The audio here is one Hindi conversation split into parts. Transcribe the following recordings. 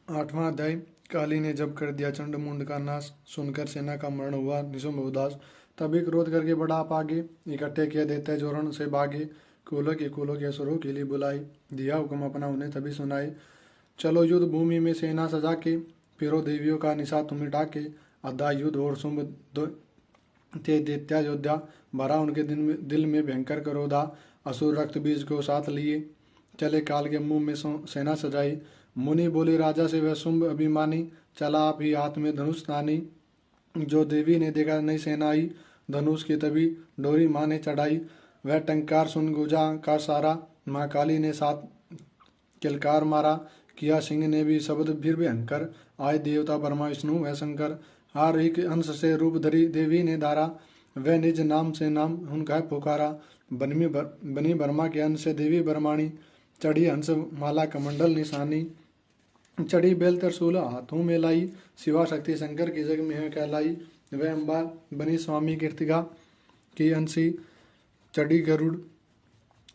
8वां अध्याय। काली ने जब कर दिया चंड मुंड का नाश, सुनकर सेना का मरण हुआ निशुंभ उदास। तभी क्रोध करके बड़ा आप आगे, इकट्ठे किए देते जोरण से भागे। कुलों के असुरों के लिए बुलाई, दिया हुक्म अपना उन्हें तभी सुनाए। चलो युद्ध भूमि में सेना सजा के, फिरो देवियों का निशा तुम मिटा के। अद्धा युद्ध और शुंभ ते दैत्या योद्धा, भरा उनके दिल में भयंकर क्रोधा। असुर रक्त बीज को साथ लिए, चले काल के मुंह में सेना सजाई। मुनि बोले राजा से वह शुंभ अभिमानी, चला आप ही हाथ में धनुष तानी। जो देवी ने देखा नई सेना आई, धनुष की तभी डोरी माँ ने चढ़ाई। वह टंकार सुन गुजा का सारा, माँ काली ने साथ किलकार मारा। किया सिंह ने भी शब्द फिर भयंकर, आए देवता ब्रह्मा विष्णु वह शंकर। हर एक अंश से रूप धरी देवी ने धारा, वह निज नाम से नाम उनका पुकारा। बनी ब्रह्मा के अंश से देवी ब्रह्माणी, चढ़ी हंस माला कमंडल निशानी। चढ़ी बेल त्रिशूल हाथों में लाई, शिवा शक्ति शंकर की जग में है कहलाई। वह अम्बा बनी स्वामी कीर्तिका की अंशी, चढ़ी गरुड़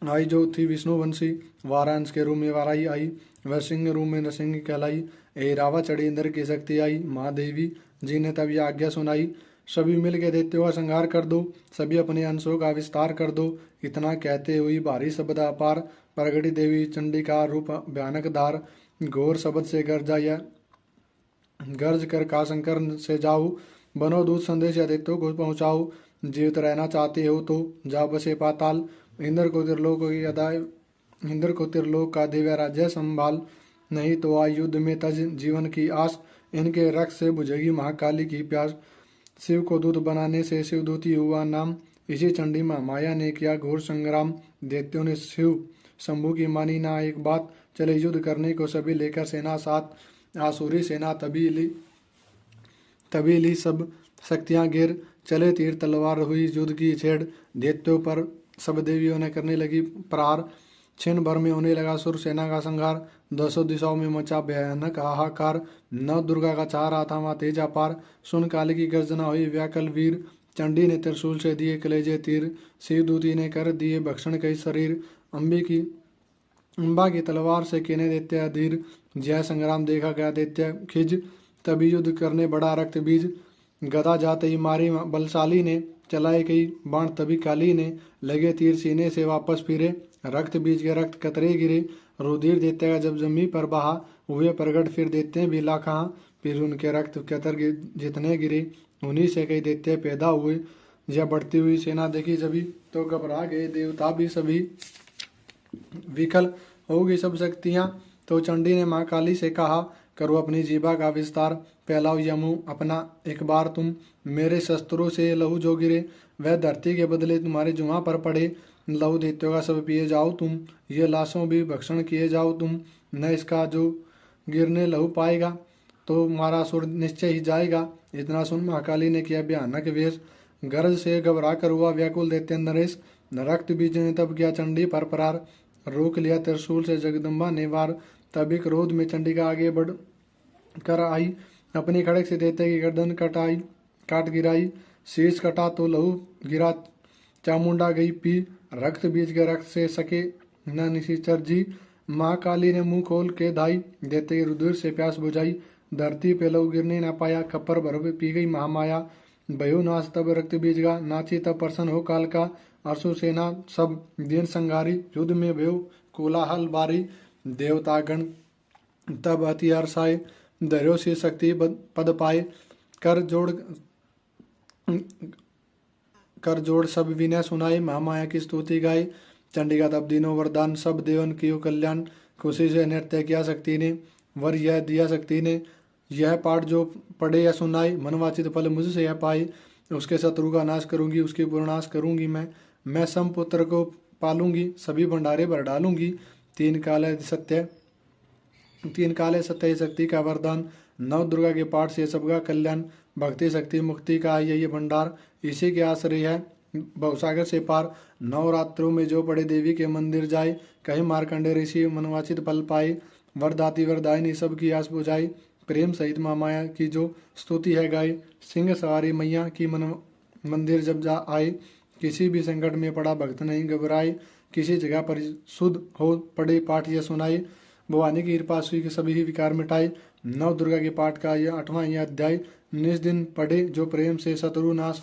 आई जो थी विष्णु वंशी। वारांश के रूप में वाराई आई, वह सिंह रूप में नरसिंह कहलाई। ए रावा चढ़ी इंद्र की शक्ति आई, महादेवी जी ने तब यह आज्ञा सुनाई। सभी मिल के देते हुआ संहार कर दो, सभी अपने अंशों का विस्तार कर दो। इतना कहते हुई भारी शब्द अपार, प्रगटी देवी चंडी का रूप भयानक धार। घोर शब्द से गर्ज कर का शंकर से जाऊ, बनो दूत संदेश आदित्यों को पहुँचाओ। जीवित रहना चाहते हो तो जाओ बसे पाताल, इंद्र को त्रिलोक का दिव्य राज्य संभाल। नहीं तो आ युद्ध में तज जीवन की आस, इनके रक्त से बुझेगी महाकाली की प्यास। शिव को दूत बनाने से शिवदूती हुआ नाम, इसी चंडी माया ने किया घोर संग्राम। दैत्यों ने शिव शंभु की मानी ना एक बात, चले युद्ध करने को सभी लेकर सेना साथ। आसुरी सेना तभी ली सब शक्तियां गिर, चले तीर तलवार हुई युद्ध की छेड़। दैत्यों पर सब देवियों ने करने लगी प्रहार, क्षण भर में होने लगा सुर सेना का संहार। 200 दिशाओं में मचा भयानक हाहाकार, नव दुर्गा का चाह रहा था वहां तेजा पार। सुन काली की गर्जना हुई व्याकल वीर, चंडी ने त्रिशूल से दिए कलेजे तीर। शिवदूती ने कर दिए भक्षण कई शरीर, अम्बा की तलवार से केने दैत्य अधीर। जय संग्राम देखा गया दैत्य खिज, तभी युद्ध करने बड़ा रक्त बीज। गदा जाते ही मारी बलशाली ने, चलाए कई बाण तभी काली ने। लगे तीर सीने से वापस फिरे, रक्त बीज के रक्त कतरे गिरे। रुधिर दैत्य का जब जमी पर बहा, हुए प्रगट फिर दैत्य भी लाखा। फिर उनके रक्त कतर जितने गिरे, उन्हीं से कई दैत्य पैदा हुए। यह बढ़ती हुई सेना देखी जभी, तो घबरा गए देवता भी सभी। विकल होगी सब शक्तियां, तो चंडी ने माँ काली से कहा, करो अपनी जीभा का विस्तार। फैलाओ यमु अपना एक बार तुम, मेरे शस्त्रों से लहू जो गिरे, वह धरती के बदले तुम्हारे जुआ पर पड़े। लहू दैत्यों का सब पिए जाओ तुम, ये लाशों भी भक्षण किए जाओ तुम। न इसका जो गिरने लहू पाएगा, तो मारा सुर निश्चय ही जाएगा। इतना सुन महाकाली ने किया भयानक वेश, गरज से घबरा कर हुआ व्याकुल दैत्य नरेश। रक्त बीज ने तब किया चंडी पर प्रहार, रोक लिया त्रिशूल से जगदम्बा ने वार। तभी क्रोध में चंडिका आगे बढ़ कर आई, अपनी खड़क से दैत्य की गर्दन काट गिराई। शीश कटा तो लहू गिरा, चामुंडा गई पी। रक्त बीज के रक्त से सके न निशिचर जी। माँ काली ने मुंह खोल के धाई, दैत्य की रुधिर से प्यास बुझाई। धरती पे लहू गिरने न पाया, कपर भर पी गई महामाया। भयो नाश तब रक्त बीज का, नाची तब प्रसन्न हो काल का। असुर सेना सब दिन संगारी, युद्ध में भयो कोलाहल बारी। देवतागण तब अति हर्षाए, धैर्यो से शक्ति पद पाए। कर जोड़ सब विनय सुनाए, महामाया की स्तुति गाए। चंडिका तब दिनों वरदान, सब देवन कियो कल्याण। खुशी से नृत्य किया शक्ति ने, वर यह दिया शक्ति ने। यह पाठ जो पढ़े या सुनाए, मनवाचित फल मुझसे यह पाए। उसके शत्रु का नाश करूंगी, उसकी पुरनाश करूंगी मैं समपुत्र को पालूंगी, सभी भंडारे भर डालूंगी। तीन काले सत्य शक्ति का वरदान, नव दुर्गा के पाठ से सबका कल्याण। भक्ति शक्ति मुक्ति का ये भंडार, इसी के आश्रय है भवसागर से पार। नवरात्रों में जो पड़े देवी के मंदिर जाए, कहीं मार्कंडे ऋषि मनवाचित फल पाए। वरदाती वरदायिनी सबकी आस बुझाई, प्रेम सहित माँ माया की जो स्तुति है गाय। सिंह सवारी मैया की मंदिर जब जा आए, किसी भी संकट में पड़ा भक्त नहीं घबराए। किसी जगह पर शुद्ध हो पड़े पाठ यह सुनाए, भवानी की कृपा हुई कि सभी ही विकार मिटाए। नव दुर्गा के पाठ का यह 8वां यह अध्याय 19 दिन पढ़े जो प्रेम से शत्रु नाश